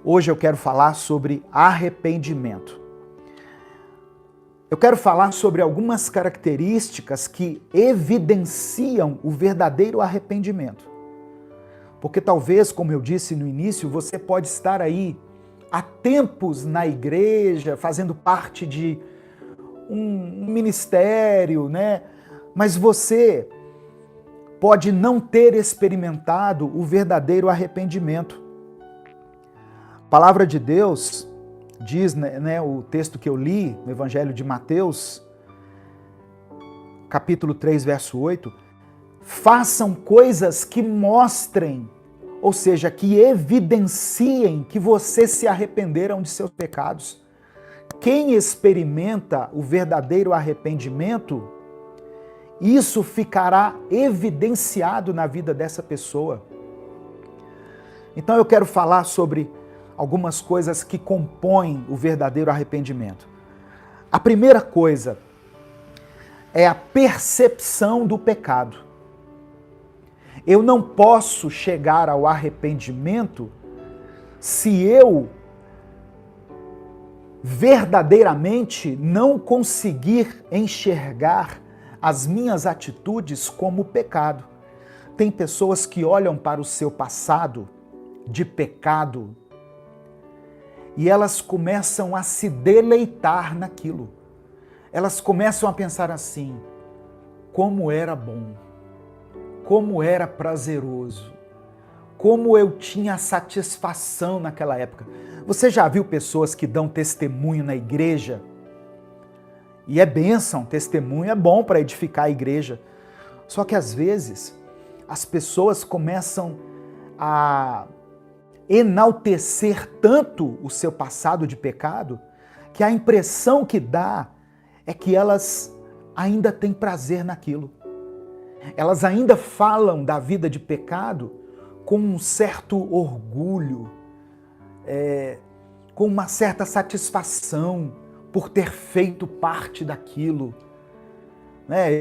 Hoje eu quero falar sobre arrependimento. Eu quero falar sobre algumas características que evidenciam o verdadeiro arrependimento. Porque talvez, como eu disse no início, você pode estar aí há tempos na igreja, fazendo parte de um ministério, né? Mas você pode não ter experimentado o verdadeiro arrependimento. A palavra de Deus diz, né, o texto que eu li, no Evangelho de Mateus, capítulo 3, verso 8, façam coisas que mostrem, ou seja, que evidenciem que vocês se arrependeram de seus pecados. Quem experimenta o verdadeiro arrependimento, isso ficará evidenciado na vida dessa pessoa. Então eu quero falar sobre algumas coisas que compõem o verdadeiro arrependimento. A primeira coisa é a percepção do pecado. Eu não posso chegar ao arrependimento se eu verdadeiramente não conseguir enxergar as minhas atitudes como pecado. Tem pessoas que olham para o seu passado de pecado e elas começam a se deleitar naquilo. Elas começam a pensar assim: como era bom, como era prazeroso, como eu tinha satisfação naquela época. Você já viu pessoas que dão testemunho na igreja? E é bênção, testemunho é bom para edificar a igreja. Só que às vezes as pessoas começam a enaltecer tanto o seu passado de pecado que a impressão que dá é que elas ainda têm prazer naquilo. Elas ainda falam da vida de pecado com um certo orgulho, com uma certa satisfação por ter feito parte daquilo.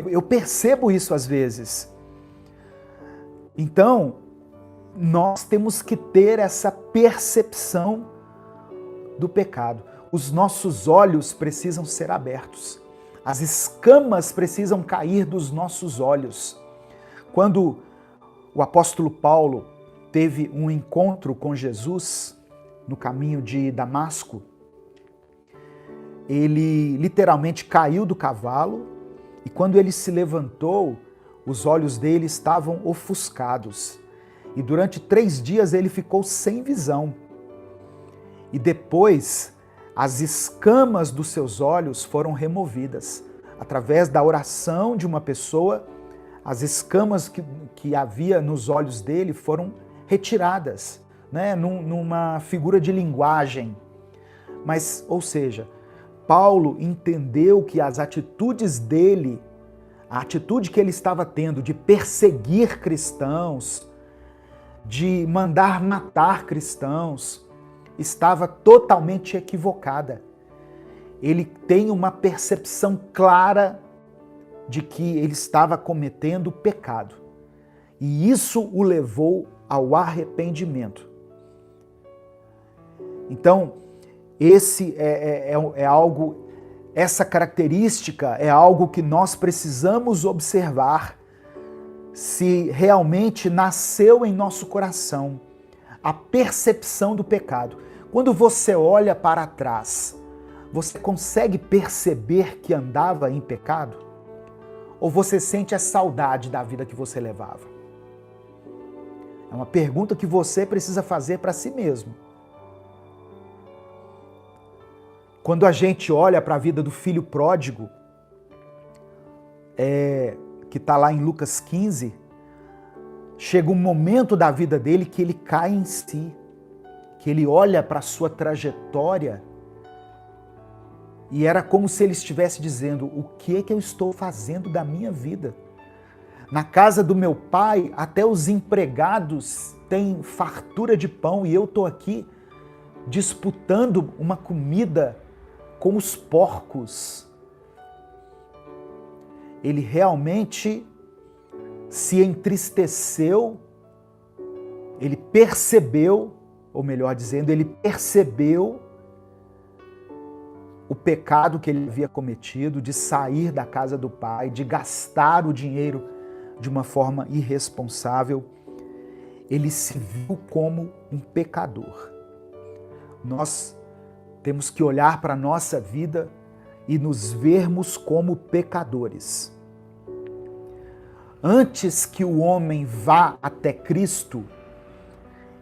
Eu percebo isso às vezes. Então, nós temos que ter essa percepção do pecado. Os nossos olhos precisam ser abertos. As escamas precisam cair dos nossos olhos. Quando o apóstolo Paulo teve um encontro com Jesus no caminho de Damasco, ele literalmente caiu do cavalo e quando ele se levantou, os olhos dele estavam ofuscados. E durante 3 dias ele ficou sem visão. E depois, as escamas dos seus olhos foram removidas. Através da oração de uma pessoa, as escamas que havia nos olhos dele foram retiradas, né? Numa figura de linguagem. Mas, ou seja, Paulo entendeu que as atitudes dele, a atitude que ele estava tendo de perseguir cristãos, de mandar matar cristãos, estava totalmente equivocada. Ele tem uma percepção clara de que ele estava cometendo pecado. E isso o levou ao arrependimento. Então, esse é algo, essa característica é algo que nós precisamos observar se realmente nasceu em nosso coração a percepção do pecado. Quando você olha para trás, você consegue perceber que andava em pecado? Ou você sente a saudade da vida que você levava? É uma pergunta que você precisa fazer para si mesmo. Quando a gente olha para a vida do filho pródigo, que está lá em Lucas 15, chega um momento da vida dele que ele cai em si, que ele olha para a sua trajetória e era como se ele estivesse dizendo: o que é que eu estou fazendo da minha vida? Na casa do meu pai, até os empregados têm fartura de pão e eu estou aqui disputando uma comida com os porcos. Ele realmente se entristeceu, ele percebeu, ou melhor dizendo, ele percebeu o pecado que ele havia cometido de sair da casa do pai, de gastar o dinheiro de uma forma irresponsável. Ele se viu como um pecador. Nós temos que olhar para a nossa vida e nos vermos como pecadores. Antes que o homem vá até Cristo,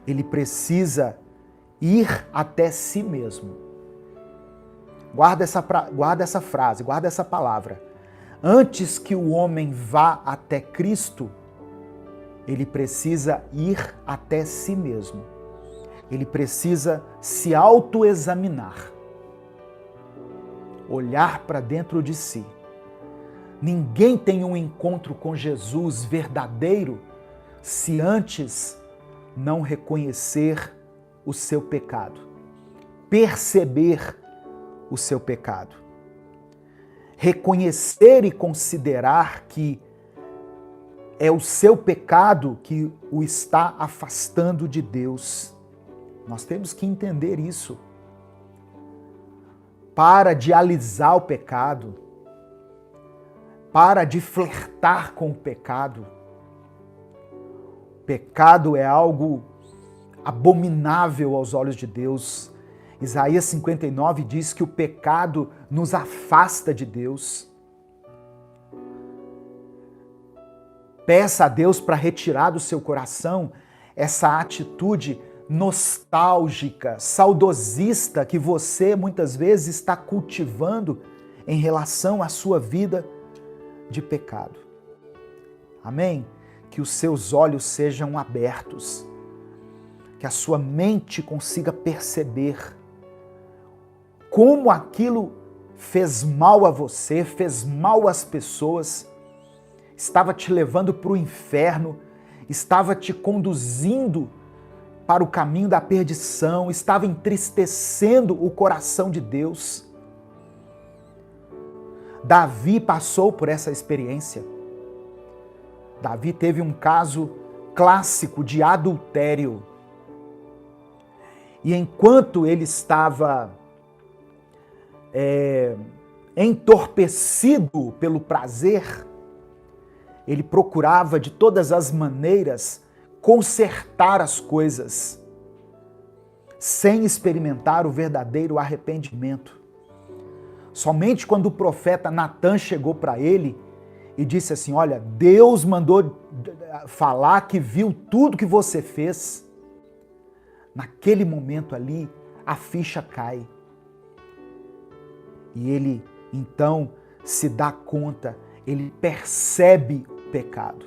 ele precisa ir até si mesmo. Guarda essa frase, guarda essa palavra. Antes que o homem vá até Cristo, ele precisa ir até si mesmo. Ele precisa se autoexaminar. Olhar para dentro de si. Ninguém tem um encontro com Jesus verdadeiro se antes não reconhecer o seu pecado, perceber o seu pecado, reconhecer e considerar que é o seu pecado que o está afastando de Deus. Nós temos que entender isso. Para de alisar o pecado, para de flertar com o pecado. Pecado é algo abominável aos olhos de Deus. Isaías 59 diz que o pecado nos afasta de Deus. Peça a Deus para retirar do seu coração essa atitude nostálgica, saudosista que você muitas vezes está cultivando em relação à sua vida de pecado. Amém? Que os seus olhos sejam abertos, que a sua mente consiga perceber como aquilo fez mal a você, fez mal às pessoas, estava te levando para o inferno, estava te conduzindo para o caminho da perdição, estava entristecendo o coração de Deus. Davi passou por essa experiência. Davi teve um caso clássico de adultério. E enquanto ele estava entorpecido pelo prazer, ele procurava de todas as maneiras consertar as coisas, sem experimentar o verdadeiro arrependimento. Somente quando o profeta Natã chegou para ele e disse assim: olha, Deus mandou falar que viu tudo que você fez. Naquele momento ali, a ficha cai. E ele, então, se dá conta, ele percebe o pecado.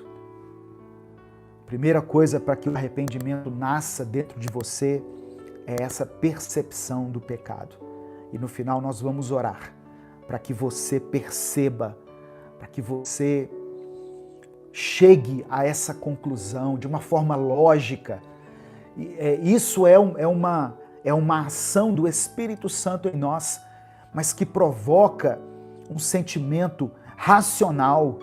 Primeira coisa para que o arrependimento nasça dentro de você é essa percepção do pecado. E no final nós vamos orar para que você perceba, para que você chegue a essa conclusão de uma forma lógica. Isso é uma ação do Espírito Santo em nós, mas que provoca um sentimento racional.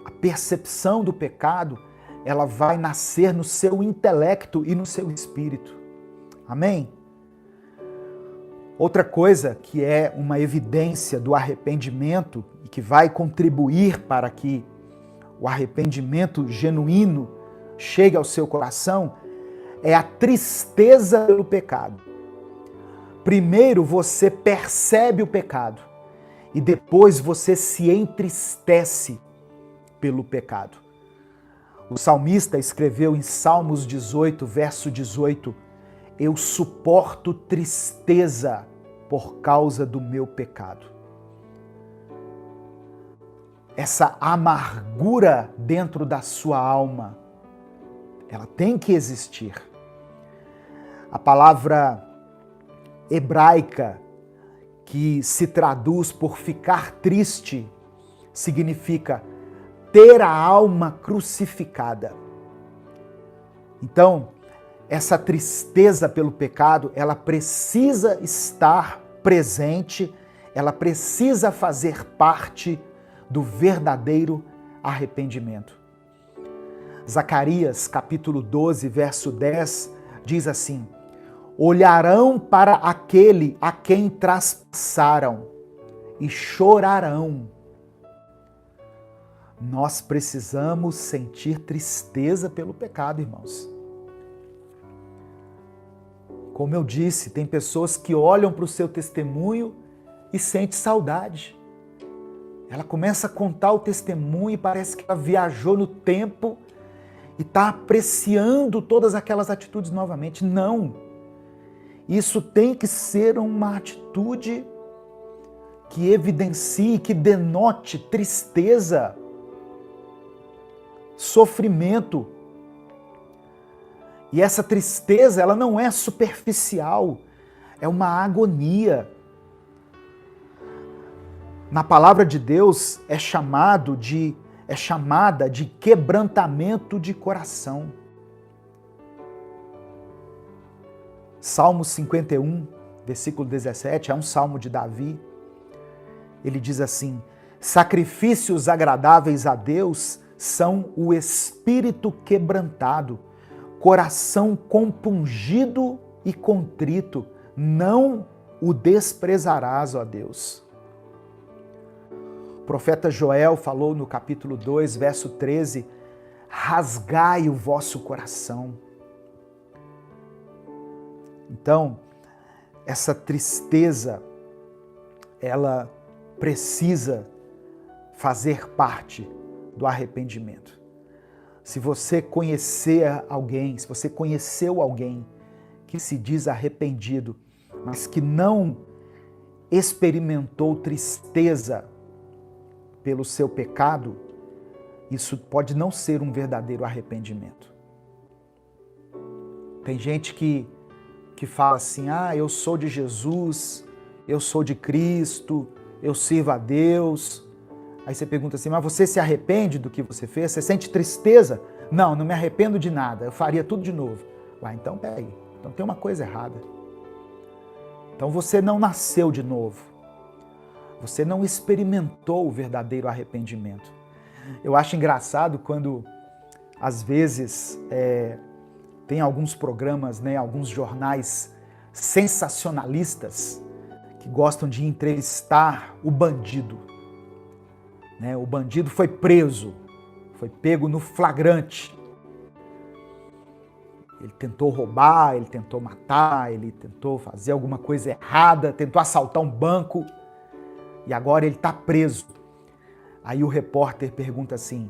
A percepção do pecado, ela vai nascer no seu intelecto e no seu espírito. Amém? Outra coisa que é uma evidência do arrependimento e que vai contribuir para que o arrependimento genuíno chegue ao seu coração é a tristeza pelo pecado. Primeiro você percebe o pecado e depois você se entristece pelo pecado. O salmista escreveu em Salmos 18, verso 18: eu suporto tristeza por causa do meu pecado. Essa amargura dentro da sua alma, ela tem que existir. A palavra hebraica que se traduz por ficar triste significa ter a alma crucificada. Então, essa tristeza pelo pecado, ela precisa estar presente, ela precisa fazer parte do verdadeiro arrependimento. Zacarias, capítulo 12, verso 10, diz assim: olharão para aquele a quem traspassaram e chorarão. Nós precisamos sentir tristeza pelo pecado, irmãos. Como eu disse, tem pessoas que olham para o seu testemunho e sentem saudade. Ela começa a contar o testemunho e parece que ela viajou no tempo e está apreciando todas aquelas atitudes novamente. Não! Isso tem que ser uma atitude que evidencie, que denote tristeza, sofrimento. E essa tristeza, ela não é superficial, é uma agonia. Na palavra de Deus é chamada de quebrantamento de coração. Salmo 51, versículo 17, é um salmo de Davi. Ele diz assim: sacrifícios agradáveis a Deus são o espírito quebrantado, coração compungido e contrito, não o desprezarás, ó Deus. O profeta Joel falou no capítulo 2, verso 13, rasgai o vosso coração. Então, essa tristeza, ela precisa fazer parte do arrependimento. Se você conhecer alguém, se você conheceu alguém que se diz arrependido, mas que não experimentou tristeza pelo seu pecado, isso pode não ser um verdadeiro arrependimento. Tem gente que fala assim: eu sou de Jesus, eu sou de Cristo, eu sirvo a Deus. Aí você pergunta assim: mas você se arrepende do que você fez? Você sente tristeza? Não me arrependo de nada, eu faria tudo de novo. Então peraí, então tem uma coisa errada. Então você não nasceu de novo. Você não experimentou o verdadeiro arrependimento. Eu acho engraçado quando, às vezes, tem alguns programas, alguns jornais sensacionalistas que gostam de entrevistar o bandido. O bandido foi preso, foi pego no flagrante. Ele tentou roubar, ele tentou matar, ele tentou fazer alguma coisa errada, tentou assaltar um banco e agora ele está preso. Aí o repórter pergunta assim: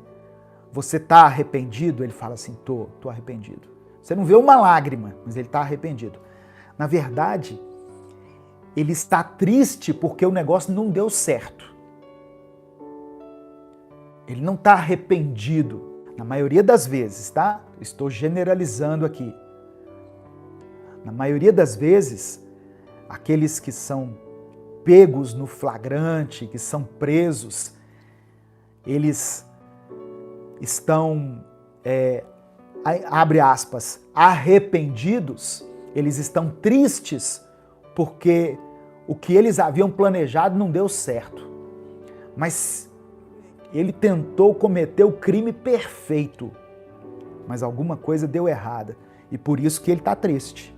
você está arrependido? Ele fala assim: tô arrependido. Você não vê uma lágrima, mas ele está arrependido. Na verdade, ele está triste porque o negócio não deu certo. Ele não está arrependido, na maioria das vezes, tá? Estou generalizando aqui. Na maioria das vezes, aqueles que são pegos no flagrante, que são presos, eles estão, abre aspas, arrependidos, eles estão tristes porque o que eles haviam planejado não deu certo. Mas ele tentou cometer o crime perfeito, mas alguma coisa deu errada e por isso que ele está triste.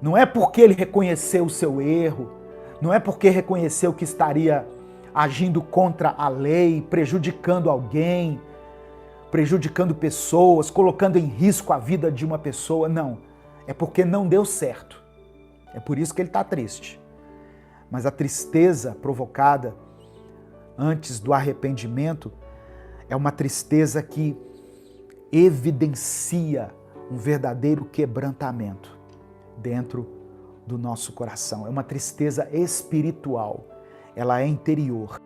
Não é porque ele reconheceu o seu erro, não é porque reconheceu que estaria agindo contra a lei, prejudicando alguém, prejudicando pessoas, colocando em risco a vida de uma pessoa. Não, é porque não deu certo. É por isso que ele está triste. Mas a tristeza provocada antes do arrependimento é uma tristeza que evidencia um verdadeiro quebrantamento dentro do nosso coração. É uma tristeza espiritual, ela é interior.